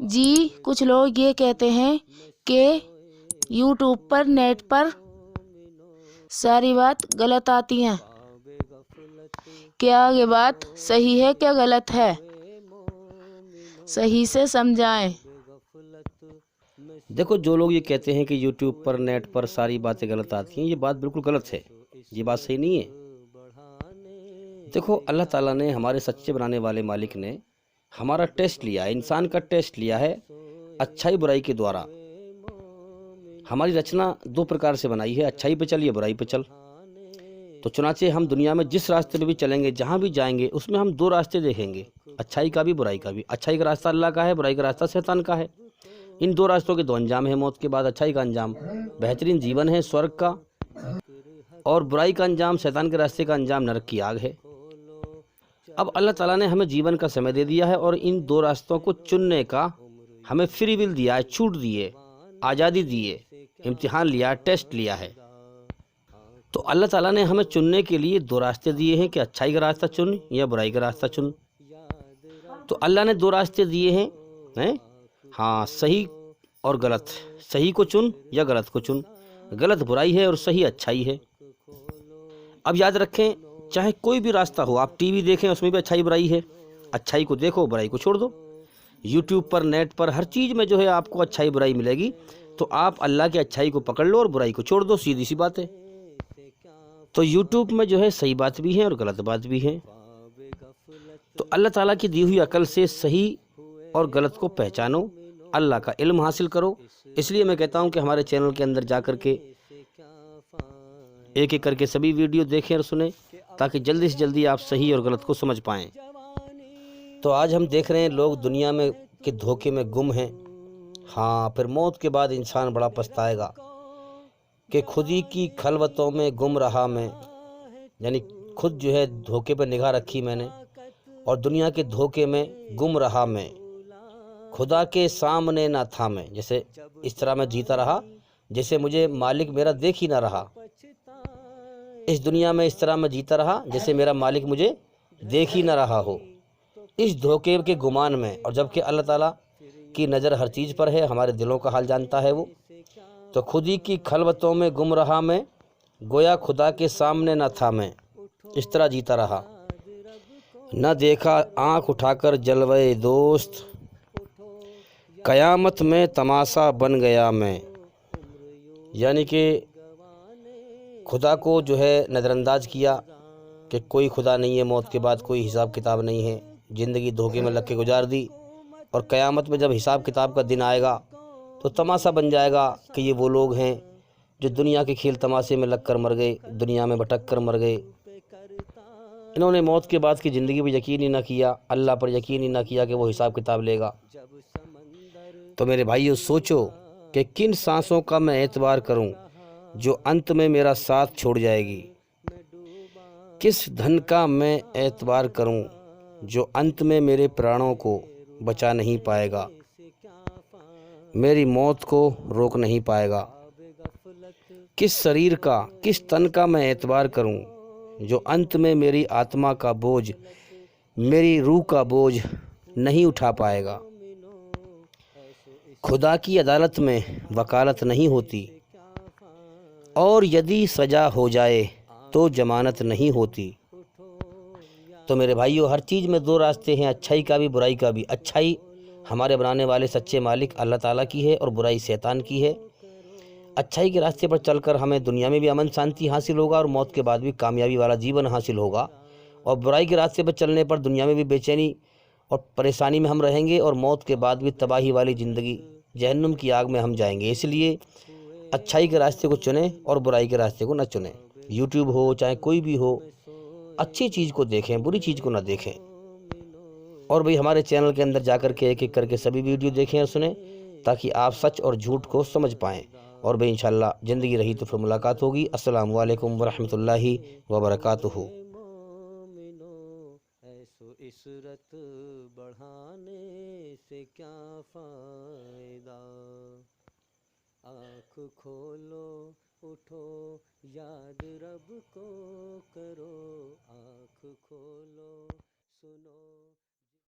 जी कुछ लोग ये कहते हैं कि यूट्यूब पर नेट पर सारी बात गलत आती हैं। क्या ये बात सही है क्या गलत है? सही से समझाएं। देखो, जो लोग ये कहते हैं कि यूट्यूब पर नेट पर सारी बातें गलत आती हैं, ये बात बिल्कुल गलत है। ये बात सही नहीं है। देखो, अल्लाह ताला ने, हमारे सच्चे बनाने वाले मालिक ने हमारा टेस्ट लिया है, इंसान का टेस्ट लिया है अच्छाई बुराई के द्वारा। हमारी रचना दो प्रकार से बनाई है, अच्छाई पे चल या बुराई पे चल। तो चुनाचे हम दुनिया में जिस रास्ते पे भी चलेंगे, जहाँ भी जाएंगे, उसमें हम दो रास्ते देखेंगे, अच्छाई का भी बुराई का भी। अच्छाई का रास्ता अल्लाह का है, बुराई का रास्ता शैतान का है। इन दो रास्तों के दो अंजाम है मौत के बाद। अच्छाई का अंजाम बेहतरीन जीवन है स्वर्ग का, और बुराई का अंजाम, शैतान के रास्ते का अंजाम नरक की आग है। अब अल्लाह ताला ने हमें जीवन का समय दे दिया है और इन दो रास्तों को चुनने का हमें फ्री विल दिया है, छूट दी है, आज़ादी दी है, इम्तिहान लिया, टेस्ट लिया है। तो अल्लाह ताला ने हमें चुनने के लिए दो रास्ते दिए हैं कि अच्छाई का रास्ता चुन या बुराई का रास्ता चुन। तो अल्लाह ने दो रास्ते दिए हैं, हाँ, सही और गलत। सही को चुन या गलत को चुन। गलत बुराई है और सही अच्छाई है। अब याद रखें, चाहे कोई भी रास्ता हो, आप टीवी देखें, उसमें भी अच्छाई बुराई है। अच्छाई को देखो, बुराई को छोड़ दो। यूट्यूब पर, नेट पर, हर चीज़ में जो है आपको अच्छाई बुराई मिलेगी। तो आप अल्लाह की अच्छाई को पकड़ लो और बुराई को छोड़ दो, सीधी सी बात है। तो यूट्यूब में जो है सही बात भी है और गलत बात भी है। तो अल्लाह ताला की दी हुई अकल से सही और गलत को पहचानो, अल्लाह का इल्म हासिल करो। इसलिए मैं कहता हूँ कि हमारे चैनल के अंदर जा कर के एक एक करके सभी वीडियो देखें और सुनें, ताकि जल्दी से जल्दी आप सही और गलत को समझ पाएँ। तो आज हम देख रहे हैं लोग दुनिया में के धोखे में गुम हैं। हाँ, फिर मौत के बाद इंसान बड़ा पछताएगा कि खुद ही की खलवतों में गुम रहा मैं। यानी खुद जो है धोखे पर निगाह रखी मैंने और दुनिया के धोखे में गुम रहा मैं, खुदा के सामने ना था मैं। जैसे इस तरह मैं जीता रहा जैसे मुझे मालिक मेरा देख ही ना रहा। इस दुनिया में इस तरह मैं जीता रहा जैसे मेरा मालिक मुझे देख ही ना रहा हो, इस धोखे के गुमान में। और जबकि अल्लाह ताला की नज़र हर चीज़ पर है, हमारे दिलों का हाल जानता है वो। तो खुद ही की खलवतों में गुम रहा मैं, गोया खुदा के सामने न था मैं। इस तरह जीता रहा, न देखा आँख उठाकर जलवे दोस्त, क़यामत में तमाशा बन गया मैं। यानी कि खुदा को जो है नज़रअंदाज किया कि कोई खुदा नहीं है, मौत के बाद कोई हिसाब किताब नहीं है। ज़िंदगी धोखे में लग के गुजार दी, और क़यामत में जब हिसाब किताब का दिन आएगा तो तमाशा बन जाएगा कि ये वो लोग हैं जो दुनिया के खेल तमाशे में लग कर मर गए, दुनिया में भटक कर मर गए। इन्होंने मौत के बाद की ज़िंदगी पर यकीन ही ना किया, अल्लाह पर यकीन ही ना किया कि वो हिसाब किताब लेगा। तो मेरे भाइयों, सोचो कि किन सांसों का मैं एतबार करूं जो अंत में मेरा साथ छोड़ जाएगी। किस धन का मैं एतबार करूं जो अंत में मेरे प्राणों को बचा नहीं पाएगा, मेरी मौत को रोक नहीं पाएगा। किस शरीर का, किस तन का मैं एतबार करूं जो अंत में मेरी आत्मा का बोझ, मेरी रूह का बोझ नहीं उठा पाएगा। खुदा की अदालत में वकालत नहीं होती, और यदि सज़ा हो जाए तो जमानत नहीं होती। तो मेरे भाइयों, हर चीज़ में दो रास्ते हैं, अच्छाई का भी बुराई का भी। अच्छाई हमारे बनाने वाले सच्चे मालिक अल्लाह ताला की है और बुराई शैतान की है। अच्छाई के रास्ते पर चलकर हमें दुनिया में भी अमन शांति हासिल होगा और मौत के बाद भी कामयाबी वाला जीवन हासिल होगा। और बुराई के रास्ते पर चलने पर दुनिया में भी बेचैनी और परेशानी में हम रहेंगे, और मौत के बाद भी तबाही वाली ज़िंदगी, जहन्नुम की आग में हम जाएंगे। इसलिए अच्छाई के रास्ते को चुनें और बुराई के रास्ते को न चुनें। यूट्यूब हो चाहे कोई भी हो, अच्छी चीज़ को देखें, बुरी चीज़ को ना देखें। और भाई हमारे चैनल के अंदर जाकर के एक एक करके सभी वीडियो देखें और सुनें, ताकि आप सच और झूठ को समझ पाएँ। और भाई इंशाल्लाह ज़िंदगी रही तो फिर मुलाकात होगी। अस्सलामु अलैकुम वरहमतुल्लाहि वबरकातुहू। इशरत बढ़ाने से क्या फ़ायदा। आँख खोलो, उठो, याद रब को करो। आँख खोलो, सुनो।